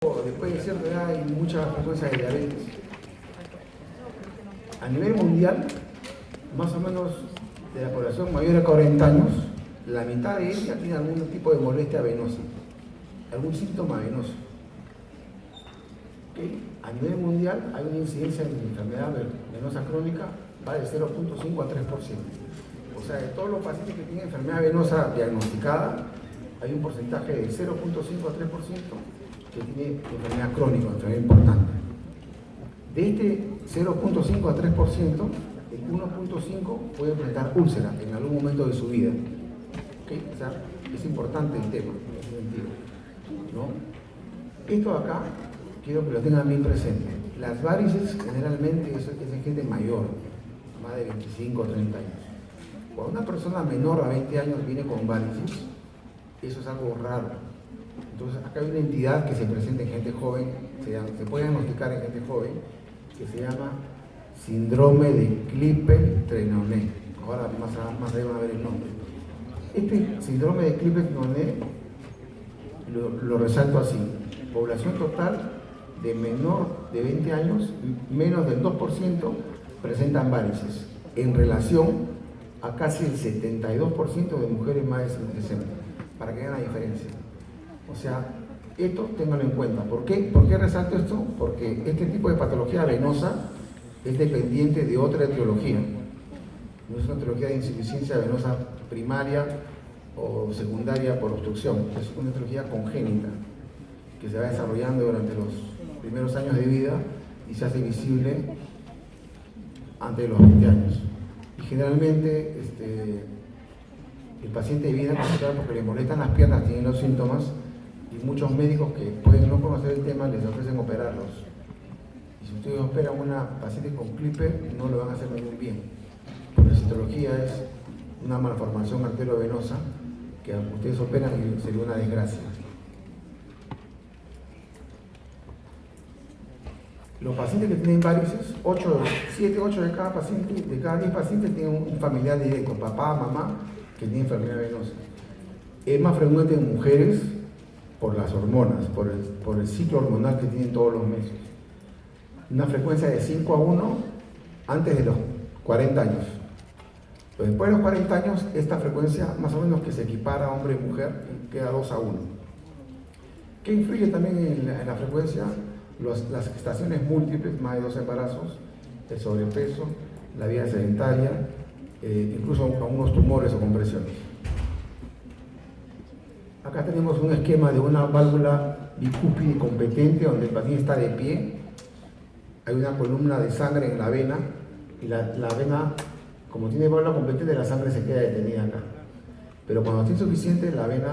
Después de cierta edad hay mucha frecuencia de diabetes. A nivel mundial, más o menos de la población mayor de 40 años, la mitad de ella tiene algún tipo de molestia venosa, algún síntoma venoso. ¿Okay? A nivel mundial hay una incidencia de enfermedad venosa crónica, va de 0.5 a 3%. O sea, de todos los pacientes que tienen enfermedad venosa diagnosticada, hay un porcentaje de 0.5 a 3% que tiene enfermedad crónica, enfermedad importante. De este 0.5 a 3%, el 1.5 puede presentar úlcera en algún momento de su vida. ¿Okay? O sea, es importante el tema en ese sentido, ¿no? Esto de acá, quiero que lo tengan bien presente. Las varices generalmente es en gente mayor, más de 25 o 30 años. Cuando una persona menor a 20 años viene con varices, eso es algo raro. Entonces, acá hay una entidad que se presenta en gente joven, se puede diagnosticar en gente joven, que se llama síndrome de Klippel-Trenaunay. Ahora más deben ver el nombre. Este síndrome de Klippel-Trenaunay lo resalto así: población total de menor de 20 años, menos del 2% presentan varices, en relación a casi el 72% de mujeres más de 60, para que vean la diferencia. O sea, esto ténganlo en cuenta. ¿Por qué? ¿Por qué resalto esto? Porque este tipo de patología venosa es dependiente de otra etiología. No es una etiología de insuficiencia venosa primaria o secundaria por obstrucción. Es una etiología congénita que se va desarrollando durante los primeros años de vida y se hace visible antes de los 20 años. Y generalmente el paciente viene a consultar porque le molestan las piernas, tienen los síntomas, y muchos médicos que pueden no conocer el tema les ofrecen operarlos. Y si ustedes operan a una paciente con Klippel, no lo van a hacer ningún bien, porque la citología es una malformación arteriovenosa que ustedes operan y sería una desgracia. Los pacientes que tienen varices, 7, 8 de cada paciente, de cada 10 pacientes tienen un familiar directo, papá, mamá, que tiene enfermedad venosa. Es más frecuente en mujeres por las hormonas, por el ciclo hormonal que tienen todos los meses. Una frecuencia de 5 a 1 antes de los 40 años. Pero después de los 40 años, esta frecuencia más o menos que se equipara a hombre y mujer, queda 2 a 1. ¿Qué influye también en la frecuencia? Las gestaciones múltiples, más de 2 embarazos, el sobrepeso, la vida sedentaria, incluso algunos tumores o compresiones. Acá tenemos un esquema de una válvula bicúspide competente donde el paciente está de pie. Hay una columna de sangre en la vena y la vena, como tiene válvula competente, la sangre se queda detenida acá. Pero cuando está insuficiente, la vena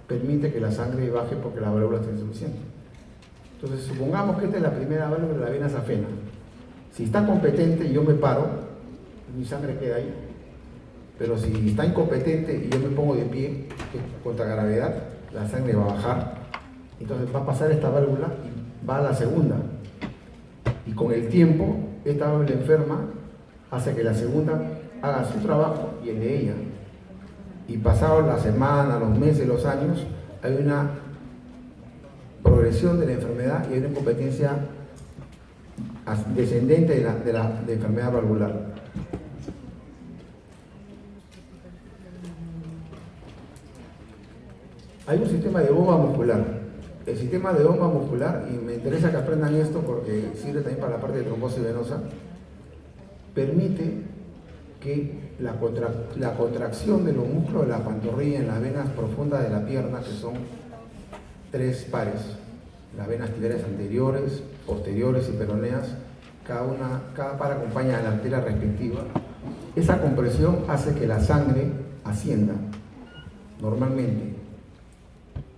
permite que la sangre baje porque la válvula está insuficiente. Entonces, supongamos que esta es la primera válvula de la vena safena. Si está competente y yo me paro, mi sangre queda ahí. Pero si está incompetente y yo me pongo de pie contra gravedad, la sangre va a bajar. Entonces va a pasar esta válvula y va a la segunda. Y con el tiempo, esta válvula enferma hace que la segunda haga su trabajo y el de ella. Y pasado la semana, los meses, los años, hay una progresión de la enfermedad y hay una incompetencia descendente de la enfermedad valvular. Hay un sistema de bomba muscular. El sistema de bomba muscular, y me interesa que aprendan esto porque sirve también para la parte de trombosis venosa, permite que la contracción de los músculos de la pantorrilla en las venas profundas de la pierna, que son 3 pares, las venas tibiales anteriores, posteriores y peroneas, cada par acompaña a la arteria respectiva. Esa compresión hace que la sangre ascienda normalmente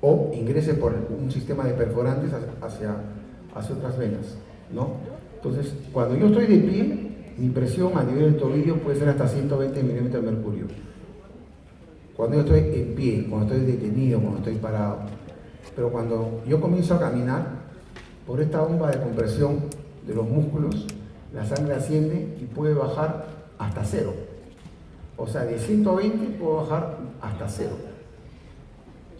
o ingrese por un sistema de perforantes hacia otras venas, ¿no? Entonces, cuando yo estoy de pie, mi presión a nivel del tobillo puede ser hasta 120 milímetros de mercurio. Cuando yo estoy en pie, cuando estoy detenido, cuando estoy parado. Pero cuando yo comienzo a caminar, por esta bomba de compresión de los músculos, la sangre asciende y puede bajar hasta 0. O sea, de 120 puedo bajar hasta 0.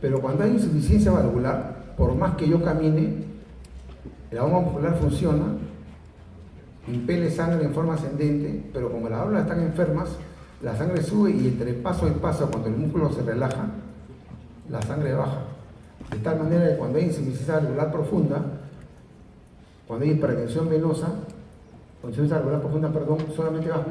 Pero cuando hay insuficiencia valvular, por más que yo camine, La bomba muscular funciona, impele sangre en forma ascendente, pero como las válvulas están enfermas, la sangre sube y entre paso y paso, cuando el músculo se relaja, la sangre baja. De tal manera que cuando hay insuficiencia valvular profunda, cuando hay hipertensión venosa, insuficiencia valvular profunda, solamente baja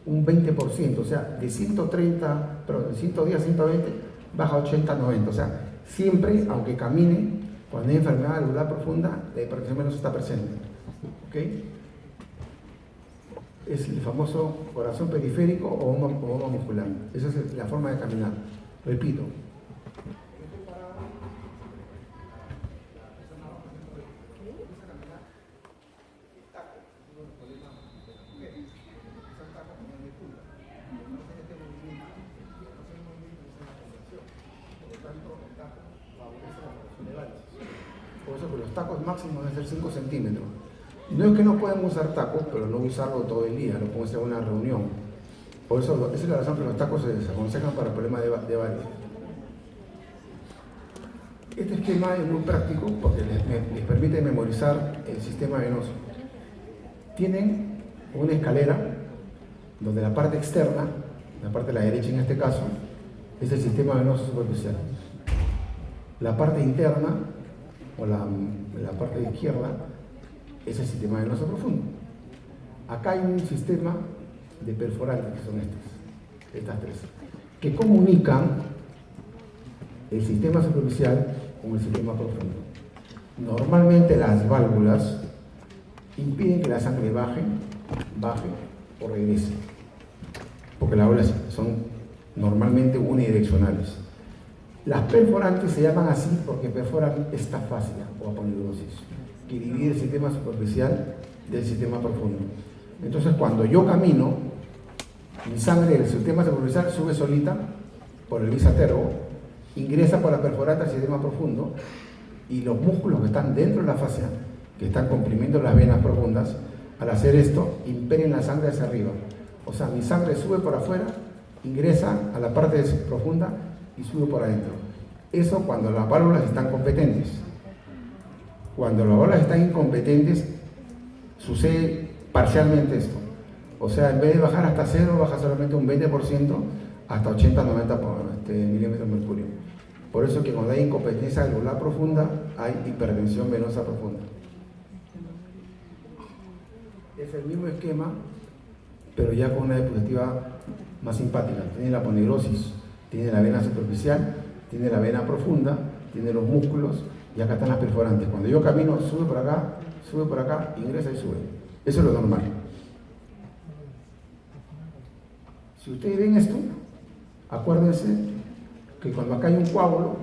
un 20%, o sea, de 130, perdón, de 110 a 120, baja a 80 a 90, o sea, siempre, aunque camine, cuando hay enfermedad valvular profunda, la hipertensión venosa está presente. ¿Ok? Es el famoso corazón periférico o bomba muscular. Esa es la forma de caminar. Repito. Por eso que los tacos máximos deben ser 5 centímetros. No es que no pueden usar tacos, pero no usarlo todo el día, lo pueden hacer en una reunión. Por eso, esa es la razón que los tacos se desaconsejan para problemas de varices. Este esquema es muy práctico porque les permite memorizar el sistema venoso. Tienen una escalera donde la parte externa, la parte de la derecha en este caso, es el sistema venoso superficial. La parte interna, o la parte de izquierda, es el sistema venoso profundo. Acá hay un sistema de perforantes, que son estas tres, que comunican el sistema superficial con el sistema profundo. Normalmente las válvulas impiden que la sangre baje o regrese, porque las válvulas son normalmente unidireccionales. Las perforantes se llaman así porque perforan esta fascia o aponeurosis, que divide el sistema superficial del sistema profundo. Entonces, cuando yo camino, mi sangre del sistema superficial sube solita por el bisatergo, ingresa por la perforante al sistema profundo, y los músculos que están dentro de la fascia, que están comprimiendo las venas profundas, al hacer esto, impelen la sangre hacia arriba. O sea, mi sangre sube por afuera, ingresa a la parte profunda y sube por adentro. Eso cuando las válvulas están competentes. Cuando las válvulas están incompetentes, sucede parcialmente esto. O sea, en vez de bajar hasta 0, baja solamente un 20% hasta 80-90 milímetros de mercurio. Por eso que cuando hay incompetencia valvular profunda, hay hipertensión venosa profunda. Es el mismo esquema, pero ya con una diapositiva más simpática. Tiene la aponeurosis, tiene la vena superficial, tiene la vena profunda, tiene los músculos, y acá están las perforantes. Cuando yo camino, sube por acá, ingresa y sube. Eso es lo normal. Si ustedes ven esto, acuérdense que cuando acá hay un coágulo,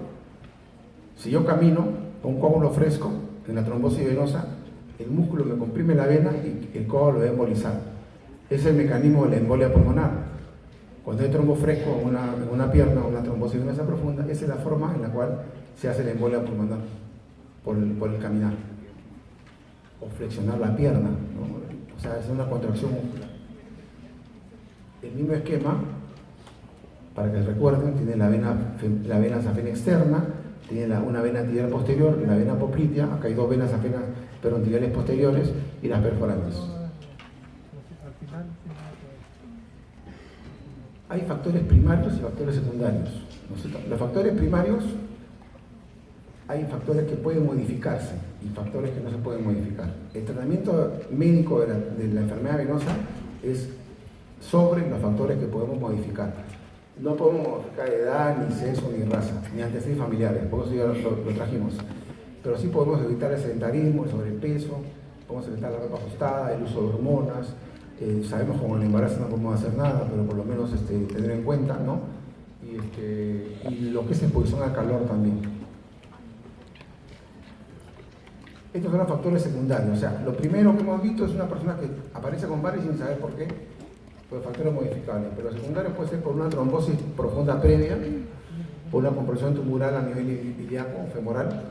si yo camino con un coágulo fresco en la trombosis venosa, el músculo me comprime la vena y el coágulo va a embolizar. Ese es el mecanismo de la embolia pulmonar. Cuando hay trombo fresco en una pierna o una trombosis venosa profunda, esa es la forma en la cual se hace la embolia pulmonar por el caminar o flexionar la pierna, ¿no? O sea, es una contracción muscular. El mismo esquema, para que recuerden, tiene la vena safena externa, tiene una vena tibial posterior, la vena poplitea, acá hay dos venas safenas perontibiales posteriores y las perforantes. Hay factores primarios y factores secundarios. Los factores primarios, hay factores que pueden modificarse y factores que no se pueden modificar. El tratamiento médico de la enfermedad venosa es sobre los factores que podemos modificar. No podemos modificar edad, ni sexo, ni raza, ni antecedentes familiares, por eso ya lo trajimos. Pero sí podemos evitar el sedentarismo, el sobrepeso, podemos evitar la ropa ajustada, el uso de hormonas. Sabemos que con el embarazo no podemos hacer nada, pero por lo menos tener en cuenta, ¿no? Y lo que es exposición al calor también. Estos son los factores secundarios. O sea, lo primero que hemos visto es una persona que aparece con varices sin saber por qué, por factores modificables. Pero los secundarios puede ser por una trombosis profunda previa, por una compresión tumoral a nivel ilíaco, femoral,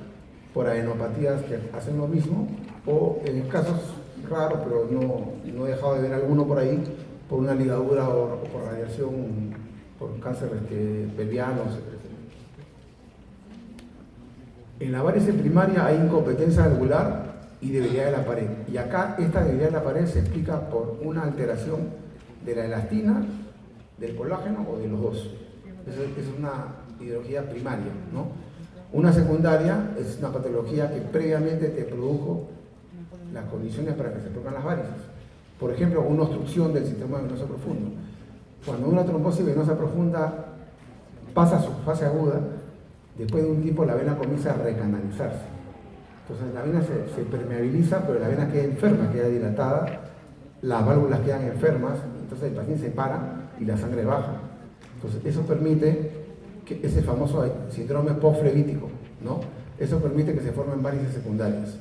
por adenopatías que hacen lo mismo, o en casos raros, pero no he dejado de ver alguno por ahí, por una ligadura o por radiación, por cáncer pelviano, etc. En la varice primaria hay incompetencia valvular y debilidad de la pared. Y acá esta debilidad de la pared se explica por una alteración de la elastina, del colágeno o de los dos. Eso es una ideología primaria, ¿no? Una secundaria es una patología que previamente te produjo las condiciones para que se produzcan las varices. Por ejemplo, una obstrucción del sistema venoso profundo. Cuando una trombosis venosa profunda pasa a su fase aguda, después de un tiempo la vena comienza a recanalizarse. Entonces la vena se permeabiliza, pero la vena queda enferma, queda dilatada, las válvulas quedan enfermas, entonces el paciente se para y la sangre baja. Entonces eso permite que ese famoso síndrome postflevítico, ¿no? Eso permite que se formen varices secundarias.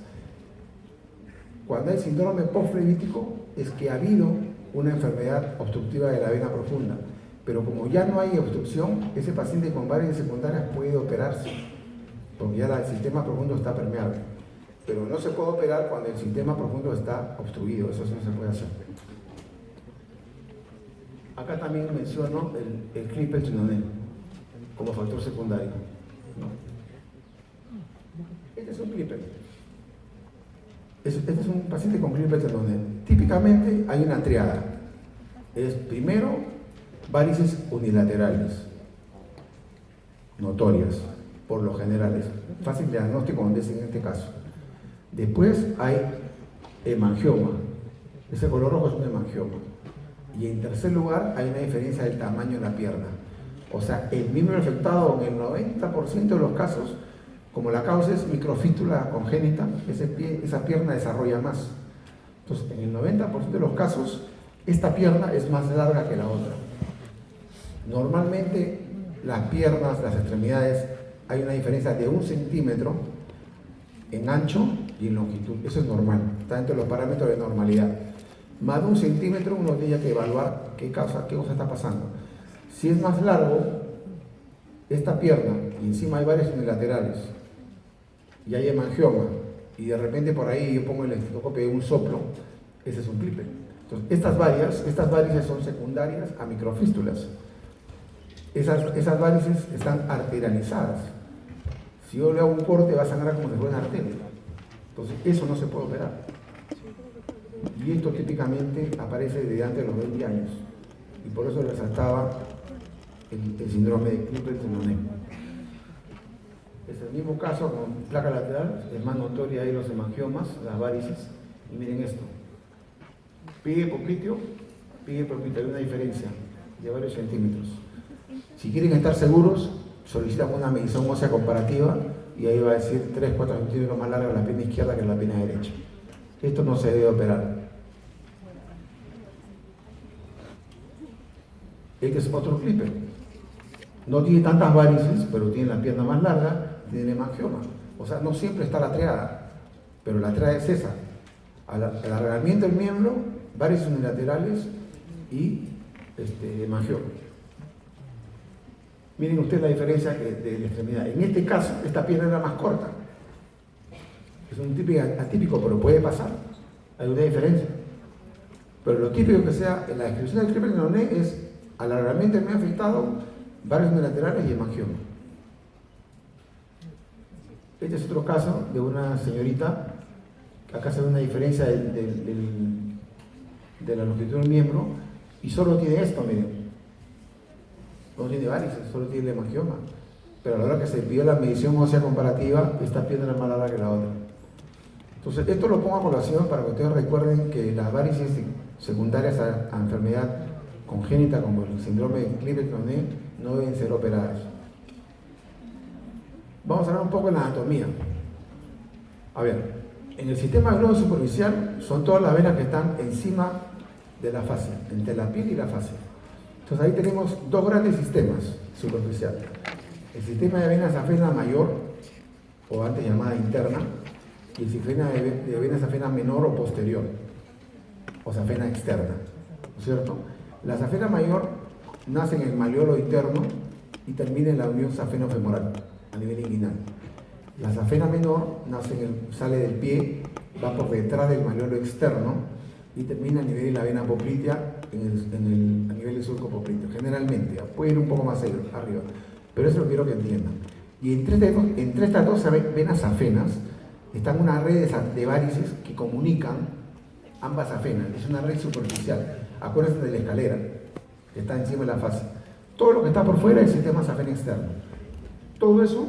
Cuando hay síndrome postflevítico es que ha habido una enfermedad obstructiva de la vena profunda, pero como ya no hay obstrucción, ese paciente con varices secundarias puede operarse, porque ya el sistema profundo está permeable, pero no se puede operar cuando el sistema profundo está obstruido, eso sí no se puede hacer. Acá también menciono el Klippel-Trenaunay como factor secundario, ¿no? Este es un Klippel. Este es un paciente con Klippel-Trenaunay. Típicamente hay una triada. Es primero varices unilaterales, notorias, por lo general, es fácil de diagnóstico donde es en este caso. Después hay hemangioma. Ese color rojo es un hemangioma. Y en tercer lugar hay una diferencia del tamaño de la pierna. O sea, el miembro afectado en el 90% de los casos, como la causa es microfístula congénita, esa pierna desarrolla más. Entonces, en el 90% de los casos, esta pierna es más larga que la otra. Normalmente, las piernas, las extremidades, hay una diferencia de 1 centímetro en ancho y en longitud. Eso es normal, está dentro de los parámetros de normalidad. Más de 1 centímetro uno tiene que evaluar qué cosa está pasando. Si es más largo, esta pierna, y encima hay varios unilaterales, y hay hemangioma, y de repente por ahí yo pongo el estetoscopio de un soplo, ese es un Klippel. Entonces, estas varices son secundarias a microfístulas. Esas varices están arterializadas. Si yo le hago un corte, va a sangrar como si fuera una arteria. Entonces, eso no se puede operar. Y esto típicamente aparece desde antes de los 20 años. Y por eso resaltaba el síndrome de Klippel-Trenaunay. Es el mismo caso con placa lateral, es más notoria ahí los hemangiomas, las varices. Y miren esto. Pie popliteo, hay una diferencia de varios centímetros. Si quieren estar seguros, solicitan una medición ósea comparativa y ahí va a decir 3-4 centímetros más larga la pierna izquierda que la pierna derecha. Esto no se debe operar. Este es otro Klippel. No tiene tantas varices, pero tiene la pierna más larga, tiene hemangioma. O sea, no siempre está la triada, pero la triada es esa. Al alargamiento del miembro, varices unilaterales y hemangioma. Miren ustedes la diferencia de la extremidad. En este caso, esta pierna era más corta. Es un típico atípico, pero puede pasar. Hay una diferencia. Pero lo típico que sea, en la descripción del Klippel-Trenaunay es alargamiento del miembro afectado, varios unilaterales y hemangioma. Este es otro caso de una señorita, que acá se ve una diferencia de la longitud del miembro, y solo tiene esto, miren. No tiene varices, solo tiene el hemangioma. Pero a la hora que se pidió la medición ósea comparativa, esta pierna era más larga que la otra. Entonces, esto lo pongo a colación para que ustedes recuerden que las varices secundarias a enfermedad congénita como el síndrome de Klippel-Trenaunay no deben ser operadas. Vamos a hablar un poco de la anatomía. A ver, en el sistema venoso superficial son todas las venas que están encima de la fascia, entre la piel y la fascia. Entonces ahí tenemos dos grandes sistemas superficiales. El sistema de venas afena mayor, o antes llamada interna, y el sistema de venas afena menor o posterior, o safena externa, ¿no es cierto? La safena mayor nace en el malleolo interno y termina en la unión safeno-femoral a nivel inguinal. La safena menor sale del pie, va por detrás del malleolo externo y termina a nivel de la vena poplitea a nivel del surco popliteo. Generalmente, puede ir un poco más arriba, pero eso lo quiero que entiendan. Y entre estas dos venas safenas están una red de varices que comunican ambas safenas. Es una red superficial. Acuérdense de la escalera que está encima de la fase. Todo lo que está por fuera es el sistema safena externo. Todo eso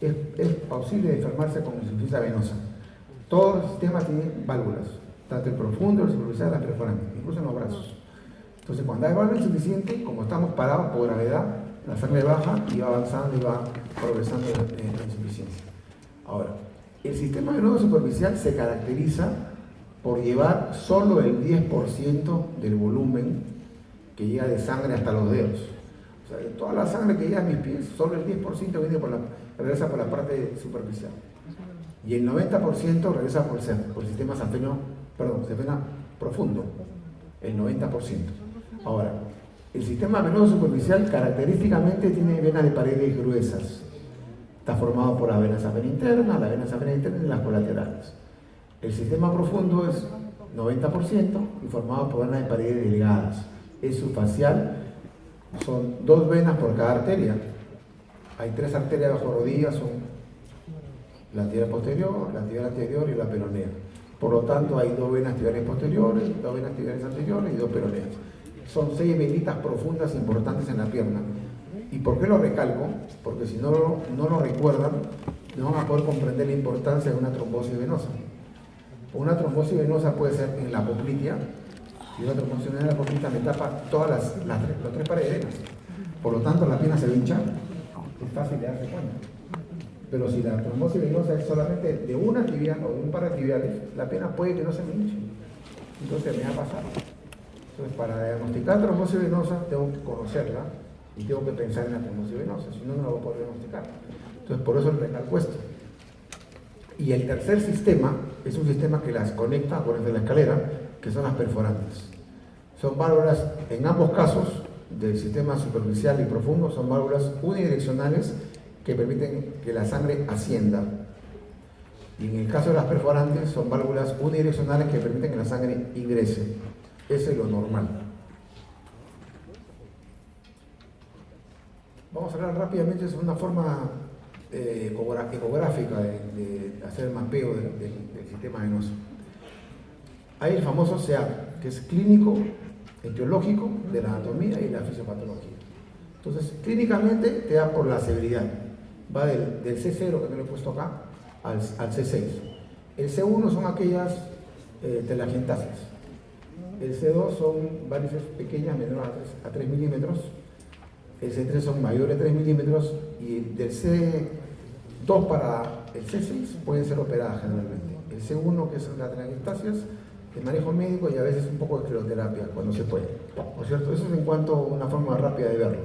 es posible de enfermarse con insuficiencia venosa. Todos los sistemas tienen válvulas, tanto el profundo, el superficial, la perforante, incluso en los brazos. Entonces, cuando hay válvula insuficiente, como estamos parados por gravedad, la sangre baja y va avanzando y va progresando en la insuficiencia. Ahora, el sistema venoso superficial se caracteriza por llevar solo el 10% del volumen que llega de sangre hasta los dedos. O sea, de toda la sangre que llega a mis pies, solo el 10% regresa por la parte superficial. Y el 90% regresa por el sistema safena profundo, el 90%. Ahora, el sistema venoso superficial característicamente tiene venas de paredes gruesas. Está formado por la vena safena interna y las colaterales. El sistema profundo es 90% y formado por venas de paredes delgadas. Es subfacial, son 2 venas por cada arteria. Hay 3 arterias bajo rodillas, son la tibia posterior, la tibia anterior y la peronea. Por lo tanto, hay 2 venas tibiales posteriores, 2 venas tibiales anteriores y 2 peroneas. Son 6 venitas profundas importantes en la pierna. ¿Y por qué lo recalco? Porque si no lo recuerdan, no van a poder comprender la importancia de una trombosis venosa. Una trombosis venosa puede ser en la poplitea, y una trombosis venosa en la poplitea me tapa todas las 3 paredes de venas. Por lo tanto, la pierna se hincha, es fácil de darse cuenta. Pero si la trombosis venosa es solamente de una tibial o de un par de tibiales, la pierna puede que no se me hinche. Entonces me va a pasar. Entonces, para diagnosticar trombosis venosa, tengo que conocerla y tengo que pensar en la trombosis venosa, si no, no la voy a poder diagnosticar. Entonces, por eso el recalco esto. Y el tercer sistema es un sistema que las conecta por de la escalera, que son las perforantes. Son válvulas, en ambos casos, del sistema superficial y profundo, son válvulas unidireccionales que permiten que la sangre ascienda. Y en el caso de las perforantes, son válvulas unidireccionales que permiten que la sangre ingrese. Eso es lo normal. Vamos a hablar rápidamente sobre una forma ecográfica de hacer el mapeo del sistema venoso. Hay el famoso SEAP, que es clínico, etiológico, de la anatomía y la fisiopatología. Entonces, clínicamente te da por la severidad. Va del C0, que no lo he puesto acá, al C6. El C1 son aquellas telangiectasias. El C2 son varices pequeñas, menores a 3 milímetros. El C3 son mayores de 3 milímetros. Y del C2 para el C6 pueden ser operadas generalmente. El C1, que son las telangiectasias, el manejo médico y a veces un poco de escleroterapia, cuando se puede. ¿No es cierto? Eso es en cuanto a una forma rápida de verlo.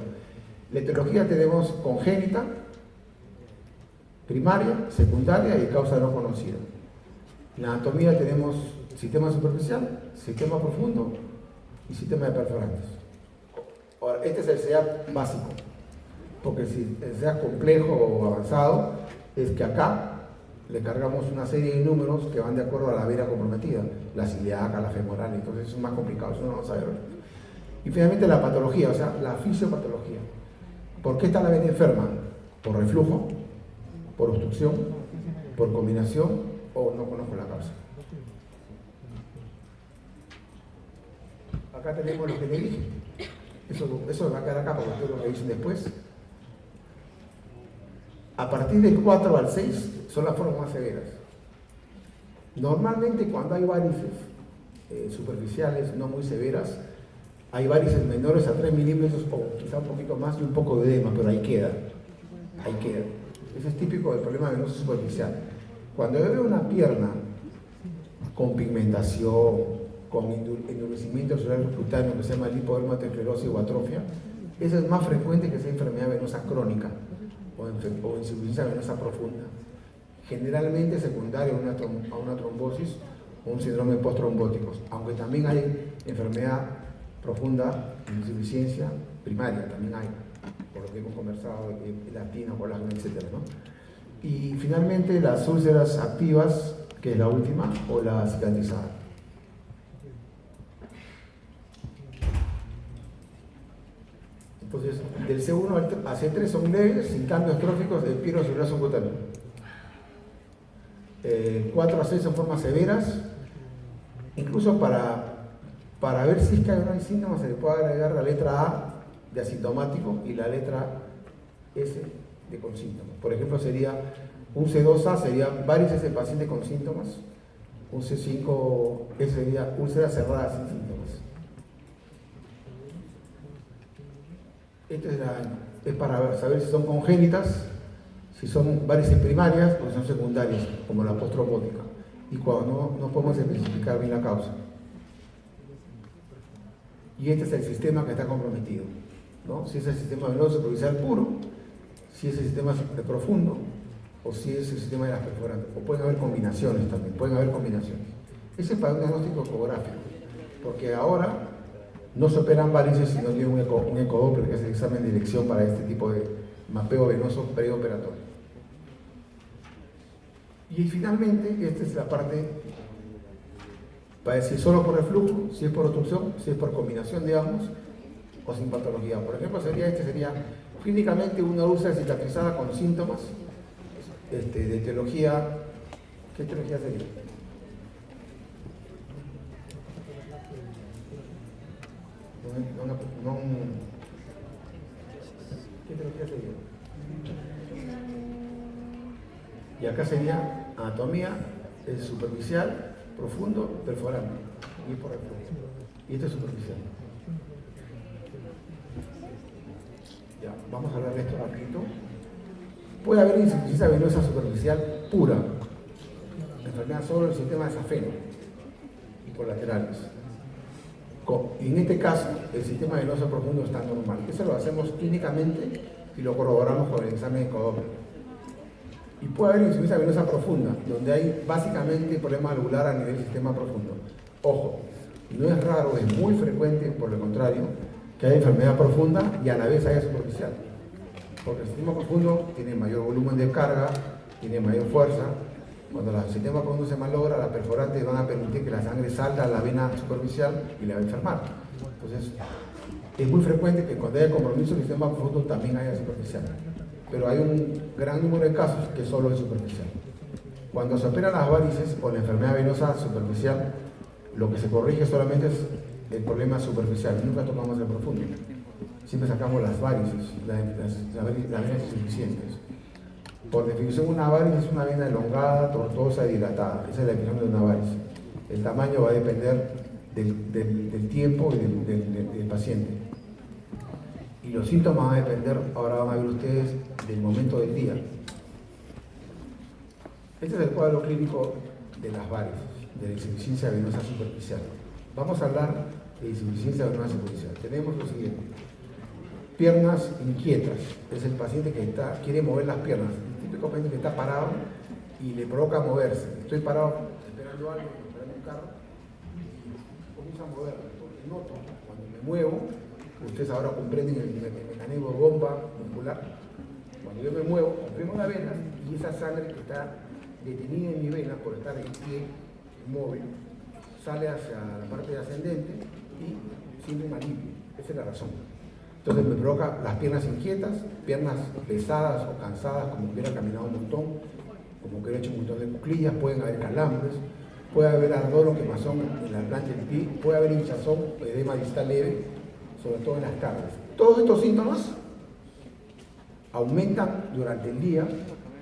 La etiología tenemos congénita, primaria, secundaria y causa no conocida. En la anatomía tenemos sistema superficial, sistema profundo y sistema de perforantes. Ahora, este es el SEAP básico, porque si el SEAP complejo o avanzado, es que acá le cargamos una serie de números que van de acuerdo a la vena comprometida, la ciliaca, la femoral, entonces eso es más complicado, eso no vamos a ver. Y finalmente la patología, o sea, la fisiopatología. ¿Por qué está la vena enferma? ¿Por reflujo? ¿Por obstrucción? ¿Por combinación? ¿O no conozco la causa? Acá tenemos lo que le dije. Eso va a quedar acá para que ustedes lo revisen después. A partir del 4 al 6 son las formas más severas. Normalmente cuando hay varices superficiales no muy severas, hay varices menores a 3 milímetros o quizá un poquito más y un poco de edema, pero ahí queda. Ahí queda. Eso es típico del problema venoso superficial. Cuando yo veo una pierna con pigmentación, con endurecimiento celular cutáneo que se llama lipodermatosclerosis o atrofia, eso es más frecuente que esa enfermedad venosa crónica o insuficiencia venosa profunda. Generalmente secundaria a una trombosis o un síndrome post-trombóticos, aunque también hay enfermedad profunda, insuficiencia primaria, también hay, por lo que hemos conversado, elastina, colágeno, etc., ¿no? Y finalmente las úlceras activas, que es la última, o la cicatrizada. Entonces, del C1 a C3 son leves, sin cambios tróficos del piero celular subcutáneo. 4 a 6 son formas severas. Incluso para ver si es que no hay síntomas se le puede agregar la letra A de asintomático y la letra S de con síntomas. Por ejemplo, sería un C2A sería varices de paciente con síntomas, un C5 sería úlcera cerrada sin síntomas. Esto es para saber si son congénitas, si son varices primarias o si son secundarias, como la posttrombótica, y cuando no podemos especificar bien la causa. Y este es el sistema que está comprometido, ¿no? Si es el sistema venoso superficial puro, si es el sistema profundo, o si es el sistema de las perforantes, o pueden haber combinaciones también, pueden haber combinaciones. Ese es para un diagnóstico ecográfico, porque ahora no se operan varices si no tienen un ecodoppler, que es el examen de elección para este tipo de mapeo venoso preoperatorio. Y finalmente, esta es la parte para decir solo por reflujo, si es por obstrucción, si es por combinación de ambos, o sin patología. Por ejemplo, sería clínicamente una úlcera cicatrizada con síntomas de etiología. ¿Qué etiología sería? ¿Qué etiología sería? Y acá sería anatomía superficial, profundo, perforante. Y por reflujo. Y esto es superficial. Ya, vamos a hablar de esto rapidito. Puede haber insuficiencia venosa superficial pura, enfermedad solo del sistema de safeno y colaterales. Y en este caso, el sistema venoso profundo está normal. Eso lo hacemos clínicamente y lo corroboramos con el examen de ecodoppler. Y puede haber insuficiencia venosa profunda, donde hay básicamente problema alveolar a nivel del sistema profundo. Ojo, no es raro, es muy frecuente, por lo contrario, que haya enfermedad profunda y a la vez haya superficial. Porque el sistema profundo tiene mayor volumen de carga, tiene mayor fuerza. Cuando el sistema profundo se malogra, las perforantes van a permitir que la sangre salga a la vena superficial y la va a enfermar. Entonces, es muy frecuente que cuando haya compromiso del sistema profundo también haya superficial. Pero hay un gran número de casos que solo es superficial. Cuando se operan las varices o la enfermedad venosa superficial, lo que se corrige solamente es el problema superficial, nunca tocamos el profundo. Siempre sacamos las varices, las venas insuficientes. Por definición, una varice es una vena elongada, tortuosa y dilatada. Esa es la definición de una varice. El tamaño va a depender del tiempo y del paciente. Y los síntomas van a depender, ahora van a ver ustedes, del momento del día. Este es el cuadro clínico de las varices, de la insuficiencia venosa superficial. Vamos a hablar de insuficiencia venosa superficial. Tenemos lo siguiente. Piernas inquietas. Es el paciente que quiere mover las piernas. El típico paciente que está parado y le provoca moverse. Estoy parado esperando algo, esperando un carro, y comienzo a moverme. Porque noto, cuando me muevo, ustedes ahora comprenden el mecanismo de bomba muscular. Cuando yo me muevo, comprimo la vena y esa sangre que está detenida en mi vena por estar en pie, inmóvil, sale hacia la parte ascendente y siente un alivio. Esa es la razón. Entonces me provoca las piernas inquietas, piernas pesadas o cansadas, como que hubiera caminado un montón, como que hubiera hecho un montón de cuclillas, pueden haber calambres, puede haber ardor o quemazón en la plancha del pie, puede haber hinchazón, edema distal leve, sobre todo en las tardes. Todos estos síntomas aumentan durante el día,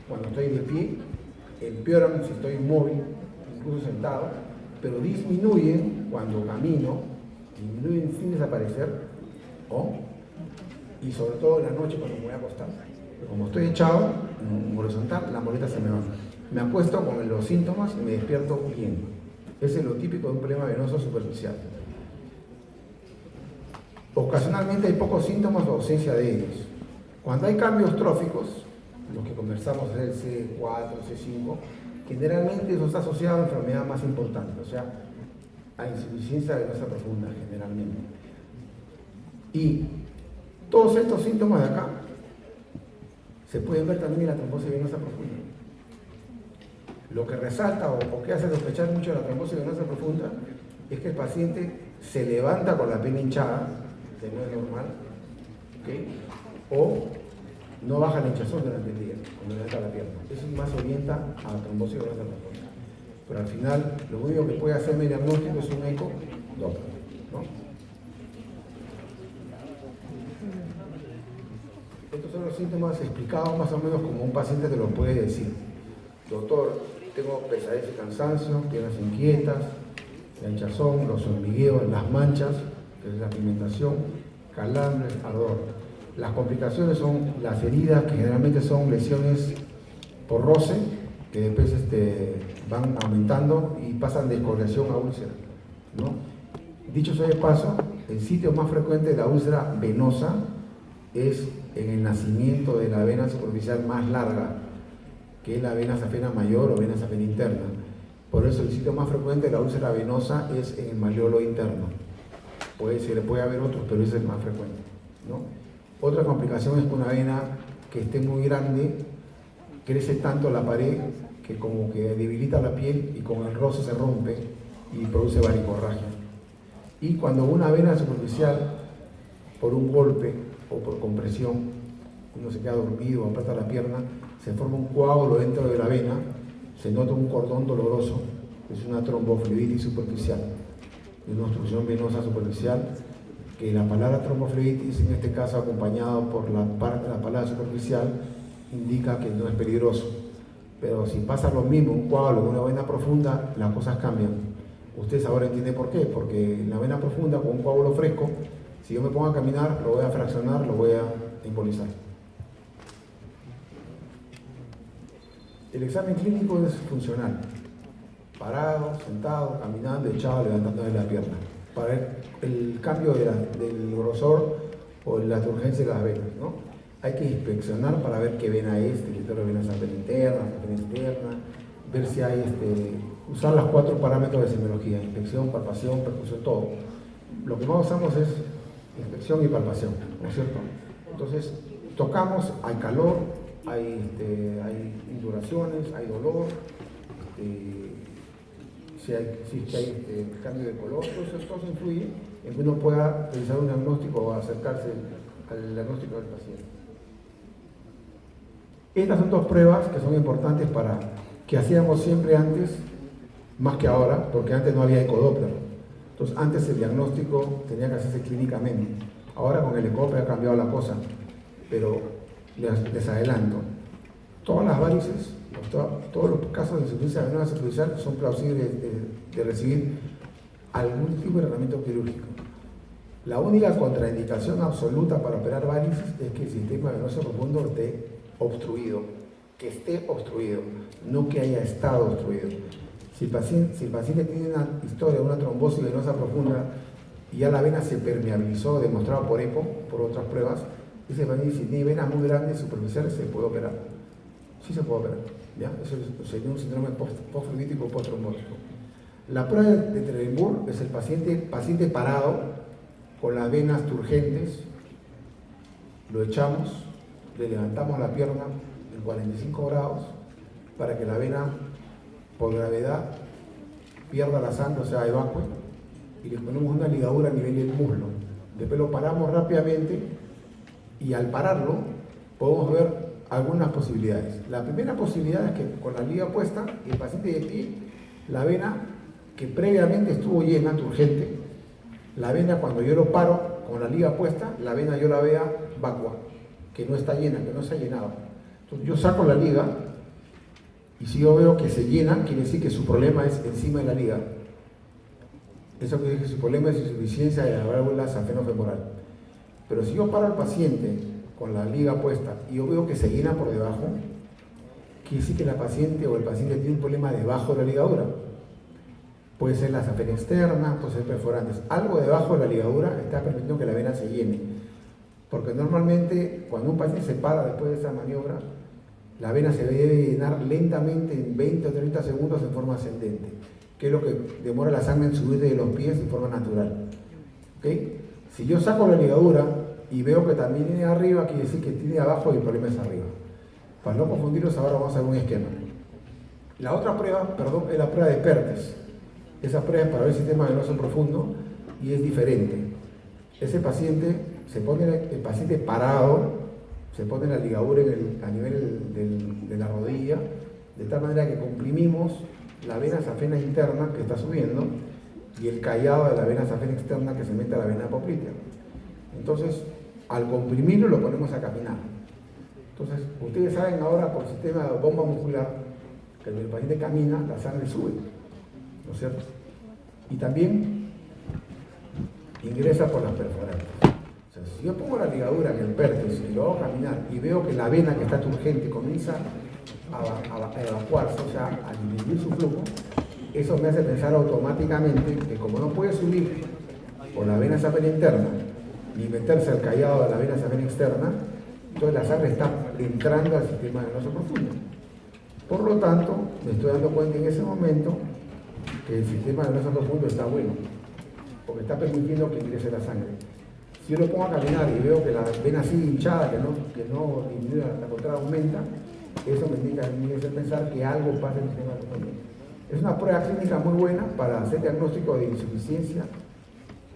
cuando estoy de pie, empeoran si estoy inmóvil, incluso sentado, pero disminuyen cuando camino, disminuyen sin desaparecer, y sobre todo en la noche cuando me voy a acostar. Como estoy echado en horizontal, la molestia se me va. Me acuesto con los síntomas y me despierto bien. Ese es lo típico de un problema venoso superficial. Ocasionalmente hay pocos síntomas o ausencia de ellos. Cuando hay cambios tróficos, los que conversamos del C4, C5, generalmente eso está asociado a enfermedad más importante, o sea, a insuficiencia venosa profunda generalmente. Y todos estos síntomas de acá se pueden ver también en la trombosis venosa profunda. Lo que resalta o que hace sospechar mucho de la trombosis venosa profunda es que el paciente se levanta con la pena hinchada, que no es normal, ¿okay? O no baja la hinchazón durante el día, cuando levanta la pierna. Eso más orienta a la trombosis venosa profunda. Pero al final, lo único que puede hacerme el diagnóstico es un eco Doppler, ¿no? Estos son los síntomas explicados más o menos como un paciente te lo puede decir. Doctor, tengo pesadez y cansancio, piernas inquietas, la hinchazón, los hormigueos, las manchas, que es la pigmentación, calambres, ardor. Las complicaciones son las heridas, que generalmente son lesiones por roce, que después van aumentando y pasan de escoriación a úlcera, ¿no? Dicho sea de paso, el sitio más frecuente de la úlcera venosa es en el nacimiento de la vena superficial más larga, que es la vena safena mayor o vena safena interna. Por eso el sitio más frecuente de la úlcera venosa es en el malleolo interno. Puede haber otros, pero ese es el más frecuente, ¿no? Otra complicación es que una vena que esté muy grande crece tanto la pared que como que debilita la piel y con el roce se rompe y produce varicorragia. Y cuando una vena superficial, por un golpe o por compresión, uno se queda dormido o aprieta la pierna, se forma un coágulo dentro de la vena, se nota un cordón doloroso, es una tromboflebitis superficial, es una obstrucción venosa superficial, que la palabra tromboflebitis, en este caso acompañado por la palabra superficial, indica que no es peligroso. Pero si pasa lo mismo, un coágulo con una vena profunda, las cosas cambian. Ustedes ahora entienden por qué, porque en la vena profunda, con un coágulo fresco, si yo me pongo a caminar, lo voy a fraccionar, lo voy a embolizar. El examen clínico es funcional. Parado, sentado, caminando, echado, levantando de la pierna. Para ver el cambio del grosor o la turgencia de las venas, ¿no? Hay que inspeccionar para ver qué vena es, territorio de vena safena interna, safena externa, ver si hay, usar los 4 parámetros de semiología: inspección, palpación, percusión, todo. Lo que más usamos es inspección y palpación, ¿no es cierto? Entonces, tocamos, hay calor, hay induraciones, hay dolor, si hay cambio de color, todo eso influye en que uno pueda realizar un diagnóstico o acercarse al diagnóstico del paciente. Estas son 2 pruebas que son importantes que hacíamos siempre antes, más que ahora, porque antes no había ecodoppler. Entonces antes el diagnóstico tenía que hacerse clínicamente. Ahora con el ecodoppler ha cambiado la cosa, pero les adelanto. Todas las varices, todos los casos de insuficiencia venosa superficial son plausibles de recibir algún tipo de tratamiento quirúrgico. La única contraindicación absoluta para operar varices es que el sistema venoso profundo esté obstruido, no que haya estado obstruido. Si el paciente tiene una historia de una trombosis venosa profunda y ya la vena se permeabilizó, demostrado por EPO, por otras pruebas, ese paciente, si tiene venas muy grandes superficiales, se puede operar. Sí se puede operar, ¿ya? Eso sería un síndrome postfluídico o posttrombótico. La prueba de Trendelenburg es el paciente parado con las venas turgentes, lo echamos, le levantamos la pierna en 45 grados para que la vena, por gravedad, pierda la sangre, o sea, evacue, y le ponemos una ligadura a nivel del muslo. Después lo paramos rápidamente y al pararlo podemos ver algunas posibilidades. La primera posibilidad es que con la liga puesta, el paciente de pie, la vena que previamente estuvo llena, turgente, la vena cuando yo lo paro con la liga puesta, la vena yo la vea vacua, que no está llena, que no se ha llenado. Entonces yo saco la liga y si yo veo que se llena, quiere decir que su problema es encima de la liga. Eso quiere decir que su problema es insuficiencia de la válvula safenofemoral. Pero si yo paro al paciente con la liga puesta y yo veo que se llena por debajo, quiere decir que la paciente o el paciente tiene un problema debajo de la ligadura. Puede ser la safena externa, puede ser perforantes. Algo debajo de la ligadura está permitiendo que la vena se llene. Porque normalmente cuando un paciente se para después de esa maniobra, la vena se debe llenar lentamente en 20 o 30 segundos en forma ascendente, que es lo que demora la sangre en subir de los pies en forma natural. ¿Okay? Si yo saco la ligadura y veo que también tiene arriba, quiere decir que tiene abajo y el problema es arriba. Para no confundirlos, ahora vamos a hacer un esquema. La otra prueba, es la prueba de Pertes. Esa prueba es para ver el sistema venoso profundo y es diferente. Ese paciente, se pone el paciente parado, o se pone la ligadura a nivel de la rodilla, de tal manera que comprimimos la vena safena interna que está subiendo y el callado de la vena safena externa que se mete a la vena poplitea. Entonces, al comprimirlo lo ponemos a caminar. Entonces, ustedes saben ahora por sistema de bomba muscular que cuando el paciente camina, la sangre sube, ¿no es cierto? Y también ingresa por las perforantes. O sea, si yo pongo la ligadura en el pértice y lo hago caminar y veo que la vena que está turgente comienza a evacuarse, o sea, a disminuir su flujo, eso me hace pensar automáticamente que como no puede subir por la vena safena interna ni meterse al callado de la vena safena externa, entonces la sangre está entrando al sistema venoso profundo. Por lo tanto, me estoy dando cuenta en ese momento que el sistema venoso profundo está bueno, porque está permitiendo que ingrese la sangre. Si yo lo pongo a caminar y veo que la vena sigue hinchada, que no disminuye, la contraria aumenta, eso me indica a mí me hace pensar que algo pasa en el sistema venoso profundo. Es una prueba clínica muy buena para hacer diagnóstico de insuficiencia,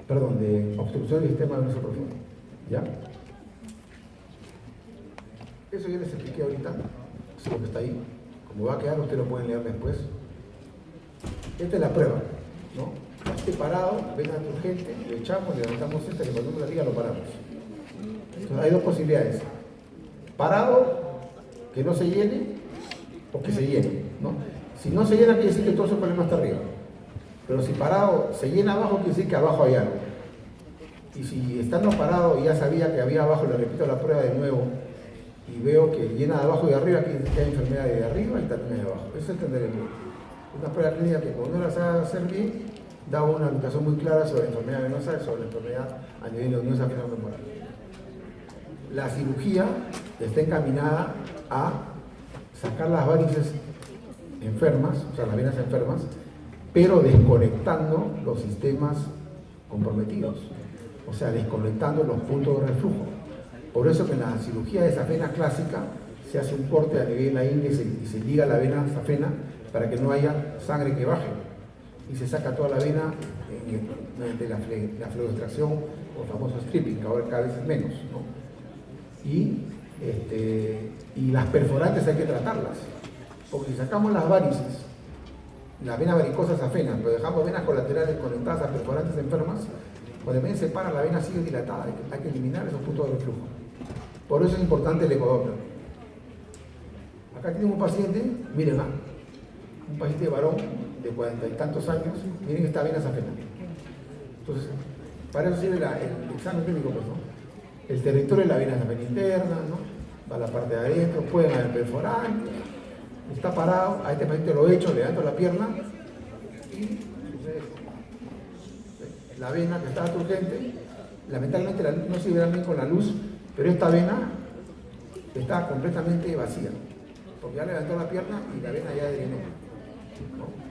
de obstrucción del sistema venoso profundo. ¿Ya? Eso ya les expliqué ahorita, es lo que está ahí. Como va a quedar, ustedes lo pueden leer después. Esta es la prueba, ¿no? Esté parado, venga urgente, le echamos, levantamos esta, le ponemos la liga, lo paramos. Entonces hay dos posibilidades. Parado, que no se llene, o que se llene, ¿no? Si no se llena, quiere decir que todo su problema está arriba. Pero si parado se llena abajo, quiere decir que abajo hay algo. Y si estando parado y ya sabía que había abajo, le repito la prueba de nuevo, y veo que llena de abajo y de arriba, quiere decir que hay enfermedad de arriba y también de abajo. Eso es entender el mundo. Una prueba clínica que cuando uno la sabe hacer bien, da una orientación muy clara sobre la enfermedad venosa y sobre la enfermedad a nivel de unión safena femoral. La cirugía está encaminada a sacar las varices enfermas, o sea, las venas enfermas, pero desconectando los sistemas comprometidos, o sea, desconectando los puntos de reflujo. Por eso que en la cirugía de safena clásica se hace un corte a nivel de la ingle y se liga la vena safena para que no haya sangre que baje. Y se saca toda la vena mediante la fluoextracción o famoso stripping, que ahora cada vez es menos, ¿no? Y las perforantes hay que tratarlas, porque si sacamos las varices, las venas varicosas safenas, pero dejamos venas colaterales conectadas a perforantes enfermas, cuando el se para, la vena sigue dilatada, hay que eliminar esos puntos de reflujo. Por eso es importante el ecodoppler. Acá tenemos un paciente, miren, un paciente varón de 40 y tantos años, miren esta vena safena. Entonces, para eso sirve el examen clínico, pues, ¿no? El territorio de la vena safena interna, ¿no? Va a la parte de adentro, pueden haber perforantes, está parado, a este paciente lo echo, levanto la pierna y sucede esto. La vena que estaba turgente, lamentablemente no se ve bien con la luz, pero esta vena está completamente vacía, porque ya levantó la pierna y la vena ya drenó, ¿no?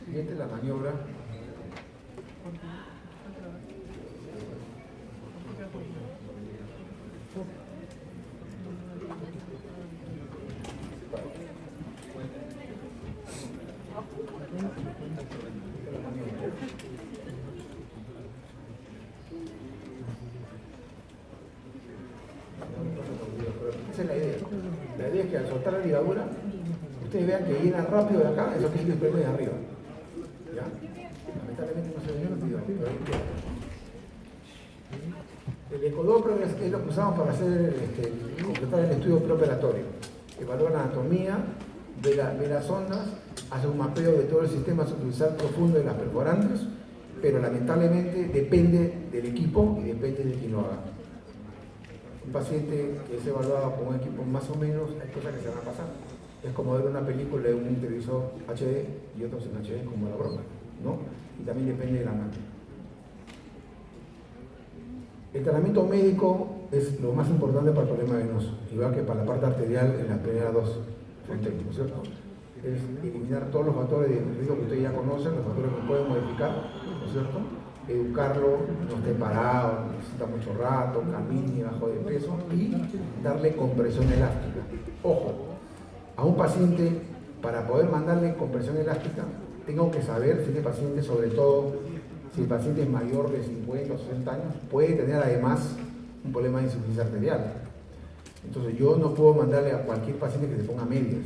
Siguiente la maniobra. Esa es la idea. La idea es que al soltar la ligadura, ustedes vean que llena rápido de acá, eso que sigue el problema de arriba. ¿Ya? Lamentablemente no se ve pero el ecodoppler es lo que usamos para hacer, completar el estudio preoperatorio. Evalúa la anatomía, ve las ondas, hace un mapeo de todo el sistema subductal profundo de las perforantes, pero lamentablemente depende del equipo y depende de quién lo haga. Un paciente que es evaluado con un equipo más o menos, hay cosas que se van a pasar. Es como ver una película de un televisor HD y otros en HD como la broma, ¿no? Y también depende de la máquina. El tratamiento médico es lo más importante para el problema venoso, igual que para la parte arterial en las primeras dos técnicos, ¿cierto? Es eliminar todos los factores de riesgo que ustedes ya conocen, los factores que pueden modificar, ¿no es cierto? Educarlo, no esté parado, necesita mucho rato, camine bajo de peso y darle compresión elástica. Ojo, a un paciente, para poder mandarle compresión elástica, tengo que saber si ese paciente, sobre todo si el paciente es mayor de 50 o 60 años, puede tener además un problema de insuficiencia arterial. Entonces yo no puedo mandarle a cualquier paciente que se ponga medias.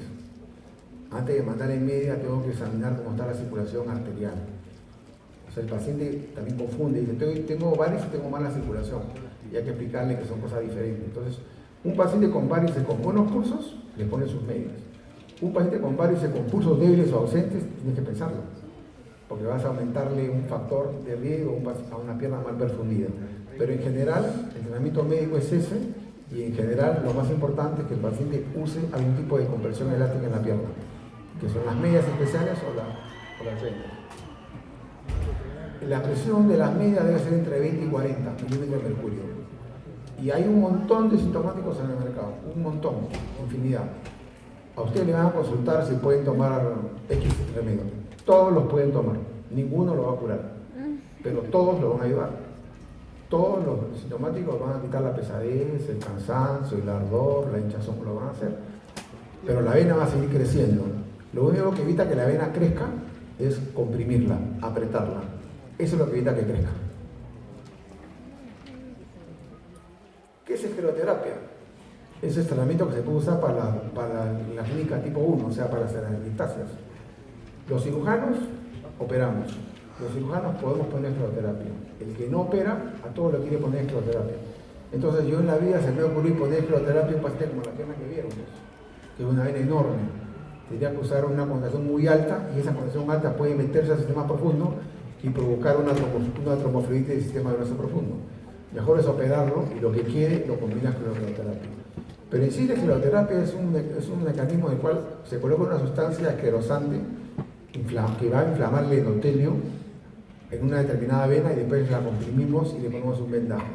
Antes de mandarle media tengo que examinar cómo está la circulación arterial. O sea, el paciente también confunde, dice, tengo varices y tengo mala circulación. Y hay que explicarle que son cosas diferentes. Entonces, un paciente con varices con buenos pulsos, le pone sus medias. Un paciente con varices con pulsos débiles o ausentes, tienes que pensarlo. Porque vas a aumentarle un factor de riesgo a una pierna mal perfundida. Pero en general, el tratamiento médico es ese, y en general lo más importante es que el paciente use algún tipo de compresión elástica en la pierna, que son las medias especiales o las vendas. La presión de las medias debe ser entre 20 y 40 milímetros de mercurio. Y hay un montón de sintomáticos en el mercado, un montón, infinidad. A ustedes le van a consultar si pueden tomar X remedio. Todos los pueden tomar, ninguno lo va a curar, pero todos lo van a ayudar. Todos los sintomáticos van a quitar la pesadez, el cansancio, el ardor, la hinchazón, lo van a hacer. Pero la vena va a seguir creciendo. Lo único que evita que la vena crezca es comprimirla, apretarla. Eso es lo que evita que crezca. ¿Qué es escleroterapia? Es el tratamiento que se puede usar para la clínica tipo 1, o sea, para las epistaxias. Los cirujanos operamos. Los cirujanos podemos poner escleroterapia. El que no opera, a todos le quiere poner escleroterapia. Entonces yo en la vida se me ocurrió poner escleroterapia en un paciente como la pierna que vieron, que es una vena enorme. Tendría que usar una concentración muy alta, y esa concentración alta puede meterse al sistema profundo y provocar una tromboflebitis del sistema venoso profundo. Mejor es operarlo, y lo que quiere lo combina con la escleroterapia. Pero en sí la escleroterapia es un mecanismo en el cual se coloca una sustancia esclerosante que va a inflamar el endotelio en una determinada vena, y después la comprimimos y le ponemos un vendaje.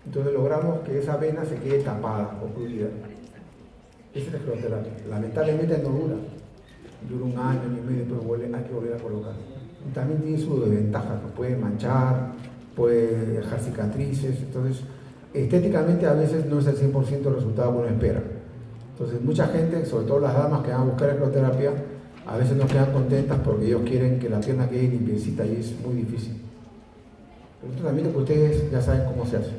Entonces logramos que esa vena se quede tapada, ocluida. Esa es la escleroterapia. Lamentablemente no dura. Dura un año y medio, después hay que volver a colocar. Y también tiene su desventaja, que puede manchar, puede dejar cicatrices. Entonces, estéticamente a veces no es el 100% el resultado que uno espera. Entonces, mucha gente, sobre todo las damas que van a buscar escleroterapia, a veces no quedan contentas porque ellos quieren que la pierna quede limpiecita, y es muy difícil. Pero esto también es que ustedes ya saben cómo se hace.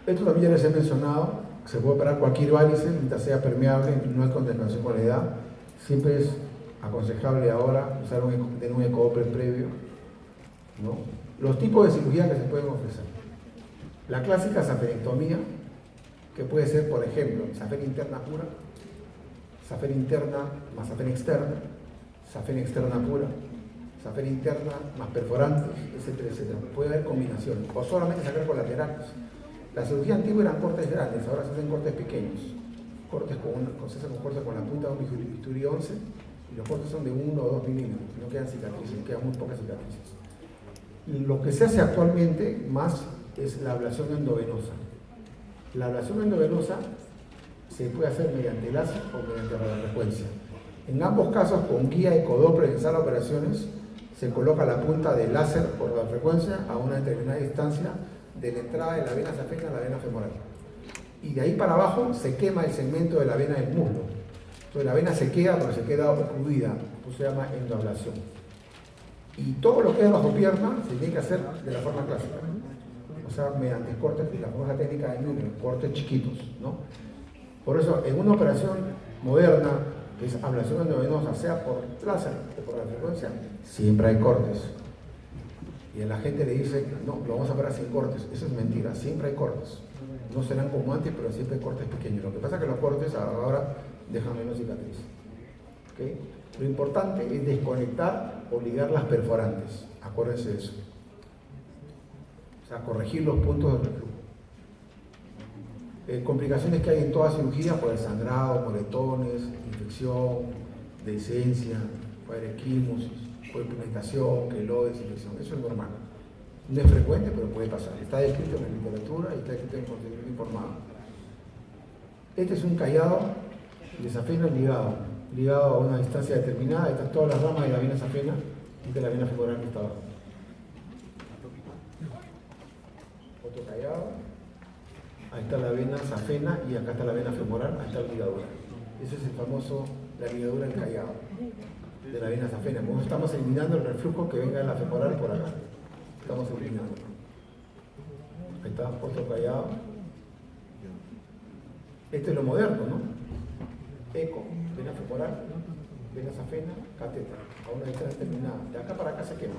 Esto también ya les he mencionado, se puede operar cualquier varice, mientras sea permeable, no hay contaminación con la edad. Siempre es aconsejable ahora usar un ecodoppler previo, ¿no? Los tipos de cirugía que se pueden ofrecer. La clásica safenectomía, que puede ser, por ejemplo, safena interna pura, safena interna más safena externa pura, safena interna más perforantes, etcétera, etcétera. Puede haber combinaciones, o solamente sacar colaterales. La cirugía antigua eran cortes grandes, ahora se hacen cortes pequeños. Se hacen cortes con la punta de un bisturí 11, y los cortes son de 1 o 2 milímetros, no quedan cicatrices, quedan muy pocas cicatrices. Lo que se hace actualmente más es la ablación endovenosa. La ablación endovenosa se puede hacer mediante láser o mediante radiofrecuencia. En ambos casos, con guía ecodoppler en sala de operaciones, se coloca la punta de láser por radiofrecuencia a una determinada distancia de la entrada de la vena safena a la vena femoral. Y de ahí para abajo se quema el segmento de la vena del muslo. Entonces la vena se queda, pero se queda ocluida, eso se llama endoablación. Y todo lo que es bajo pierna se tiene que hacer de la forma clásica, o sea, mediante cortes, la famosa técnica de Newman, cortes chiquitos, ¿no? Por eso, en una operación moderna, que es ablación endovenosa, sea por láser o por radiofrecuencia, siempre hay cortes. Y a la gente le dice, no, lo vamos a operar sin cortes. Eso es mentira, siempre hay cortes. No serán como antes, pero siempre hay cortes pequeños. Lo que pasa es que los cortes ahora dejan menos cicatriz. ¿Okay? Lo importante es desconectar o ligar las perforantes. Acuérdense de eso. O sea, corregir los puntos de reflujo. Complicaciones que hay en toda cirugía, por el sangrado, moretones, infección, dehiscencia, puede haber equimosis, pigmentación, queloides, infección. Eso es normal. No es frecuente, pero puede pasar. Está descrito en la literatura y está escrito en el consentimiento informado. Este es un callado de safena ligado a una distancia determinada. Estas todas las ramas de la vena safena y de la vena femoral que está abajo. Otro callado. Ahí está la vena safena y acá está la vena femoral, ahí está la ligadura. Ese es el famoso, la ligadura del callado de la vena safena. Como estamos eliminando el reflujo que venga de la femoral por acá. Estamos eliminando. Ahí está, puesto callado. Este es lo moderno, ¿no? Eco, vena femoral, vena safena, catéter, a una distancia determinada. De acá para acá se quema.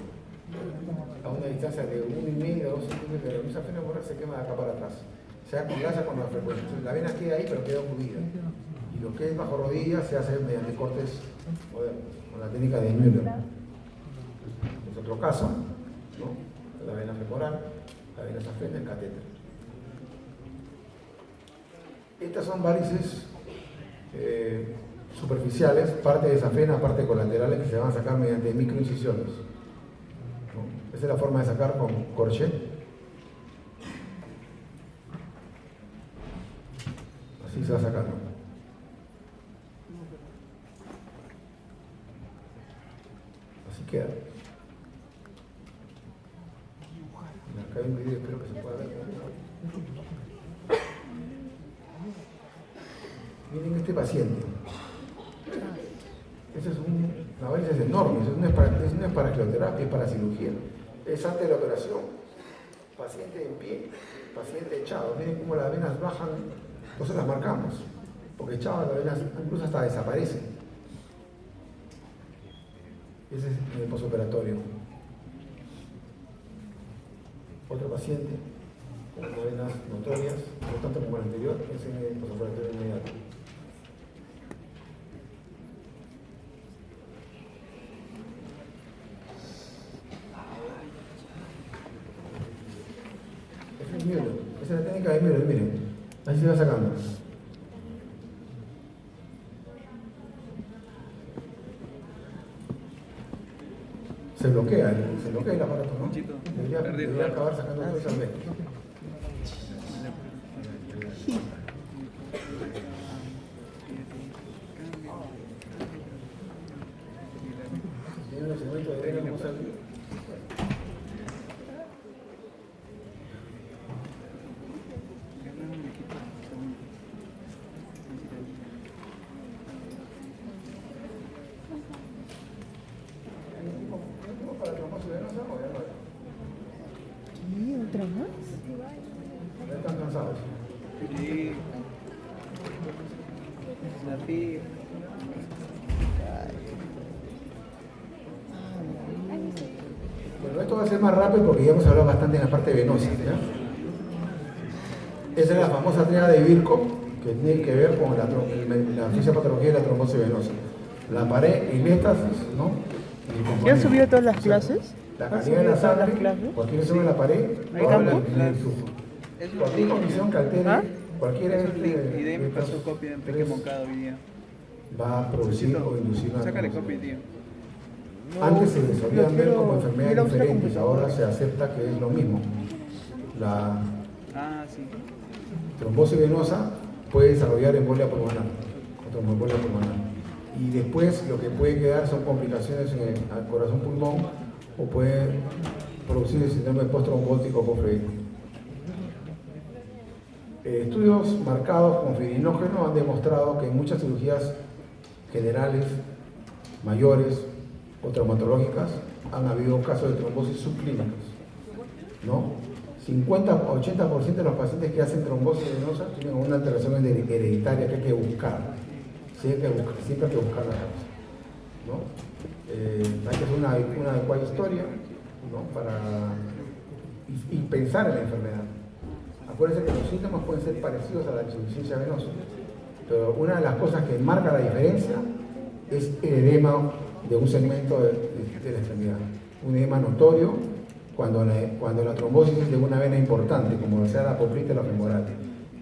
A una distancia de 1,5 a 2 centímetros de la vena safena femoral se quema de acá para atrás. Se acompaña con la frecuencia. Entonces, la vena queda ahí, pero queda ocluida. Y lo que es bajo rodilla se hace mediante cortes modernos, con la técnica de Müller. Es otro caso, ¿no? La vena femoral, la vena safena, el catéter. Estas son varices superficiales, parte de safena, parte colaterales, que se van a sacar mediante microincisiones, ¿no? Esa es la forma de sacar con corchet. Así se va sacando. Así queda. Acá hay un video, espero que se pueda ver. Miren este paciente. Esta es una varice enorme, no es para escleroterapia, es para cirugía. Es antes de la operación. Paciente en pie, paciente echado. Miren cómo las venas bajan, entonces las marcamos. Porque echado las venas incluso hasta desaparecen. Ese es el posoperatorio. Otro paciente con venas notorias, no tanto como el anterior, es en el posoperatorio inmediato. Esa es Müller, esa es la técnica de Müller, miren, ahí se va sacando. Se bloquea el aparato, ¿no? Debería acabar sacando todo ese alveolo. Tiene un segmento de vena como salió. ¿Y otra más? Ya están cansados. Sí. La pija. Bueno, esto va a ser más rápido porque ya hemos hablado bastante en la parte venosa, ¿ya? Esa es la famosa tríada de Virchow, que tiene que ver con la fisiopatología de la trombosis venosa. La pared y metástasis, ¿no? ¿Ya subió todas las clases? La calidad de la sangre, cualquier lesión en la pared, ¿Hay campo? cualquier condición que altere, ¿Ah? cualquier Y de ahí me pasó copia de Enrique Moncada hoy día. va a producir o inducir una Sácale trombosis. copia, tío. Antes se solían ver como enfermedades quiero usar diferentes, computadora. ahora se acepta que es lo mismo. La Ah, sí. trombosis venosa puede desarrollar embolia pulmonar, o tromboembolia pulmonar. Y después lo que puede quedar son complicaciones en el corazón-pulmón o puede producir el síndrome postrombótico con fibrinógeno. Estudios marcados con fibrinógeno han demostrado que en muchas cirugías generales, mayores o traumatológicas han habido casos de trombosis subclínicas, ¿no? 50-80% de los pacientes que hacen trombosis venosa tienen una alteración hereditaria que hay que buscar. Sí, siempre hay que buscar la causa, ¿no? Hay que hacer una adecuada historia, ¿no? y pensar en la enfermedad. Acuérdense que los síntomas pueden ser parecidos a la insuficiencia venosa, pero una de las cosas que marca la diferencia es el edema de un segmento de la extremidad. Un edema notorio cuando la trombosis es de una vena importante, como sea la poplita y la femoral.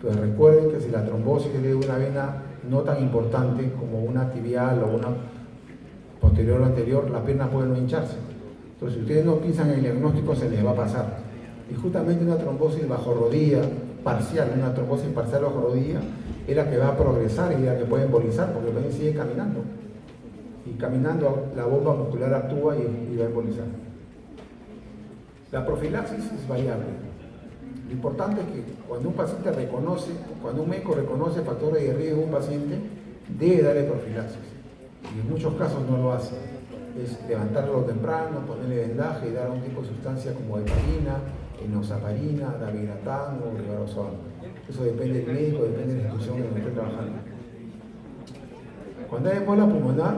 Pero recuerden que si la trombosis es de una vena no tan importante como una tibial o una posterior o anterior, la pierna puede no hincharse. Entonces, si ustedes no piensan en el diagnóstico, se les va a pasar. Y justamente una trombosis bajo rodilla parcial, una trombosis parcial bajo rodilla, es la que va a progresar y la que puede embolizar, porque el paciente sigue caminando. Y caminando la bomba muscular actúa y va a embolizar. La profilaxis es variable. Lo importante es que cuando un paciente reconoce, cuando un médico reconoce factores de riesgo en un paciente, debe darle profilaxis. Y en muchos casos no lo hace. Es levantarlo temprano, ponerle vendaje y dar un tipo de sustancia como heparina, enoxaparina, dabigatran o rivaroxaban. Eso depende del médico, depende de la institución en donde esté trabajando. Cuando hay embolia pulmonar,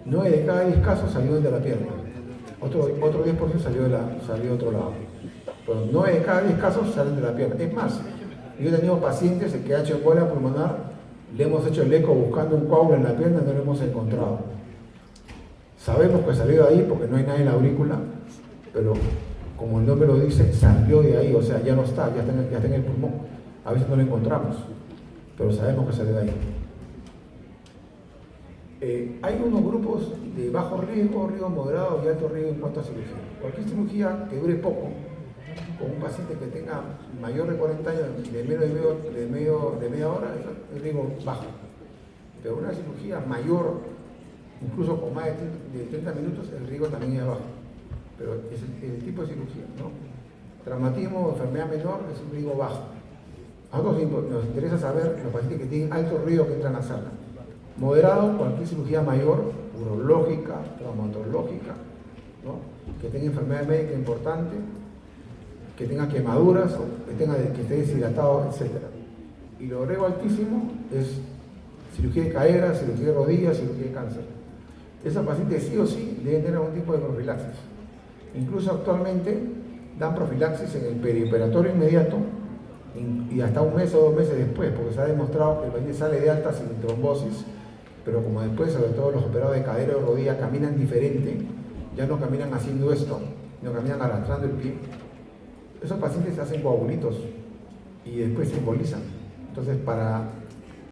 9 de cada 10 casos salieron de la pierna. Otro 10% salió de otro lado. Pero 9 de cada 10 casos salen de la pierna. Es más, yo he tenido pacientes que han hecho embolia pulmonar, le hemos hecho el eco buscando un coágulo en la pierna y no lo hemos encontrado. Sabemos que salió de ahí porque no hay nada en la aurícula, pero como el nombre lo dice, salió de ahí, o sea, ya no está, ya está en el pulmón. A veces no lo encontramos, pero sabemos que salió de ahí. Hay unos grupos de bajo riesgo, riesgo moderado y alto riesgo en cuanto a cirugía. Cualquier cirugía que dure poco, con un paciente que tenga mayor de 40 años, de media hora, es riesgo bajo. Pero una cirugía mayor, incluso con más de 30 minutos, el riesgo también es bajo. Pero es el tipo de cirugía, ¿no? Traumatismo o enfermedad menor es un riesgo bajo. A nosotros nos interesa saber los pacientes que tienen alto riesgo que entran a sala. Moderado, cualquier cirugía mayor, urológica, traumatológica, ¿no? Que tenga enfermedad médica importante, que tenga quemaduras, que esté deshidratado, etc. Y lo riesgo altísimo es cirugía de cadera, cirugía de rodillas, cirugía de cáncer. Esos pacientes sí o sí deben tener algún tipo de profilaxis. Incluso actualmente dan profilaxis en el perioperatorio inmediato y hasta un mes o 2 meses después, porque se ha demostrado que el paciente sale de alta sin trombosis, pero como después, sobre todo los operados de cadera o rodilla, caminan diferente, ya no caminan haciendo esto, no caminan arrastrando el pie, esos pacientes se hacen coagulitos y después se embolizan. Entonces, para